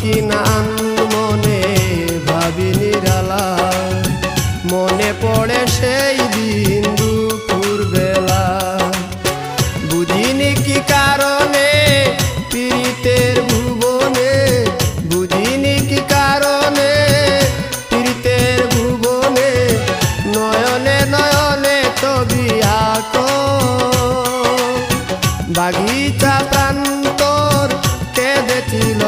কিনা মনে ভাবি নিরালা, মনে পড়ে সেই দিন দুপুর বেলা। বুঝিনি কি কারণে পীড়িতের ভুবনে, বুঝিনি কি কারণে পীড়িতের ভুবনে, নয়নে নয়নে ছবি আঁকো। বাগিচা প্রান্তর কেঁদেছিল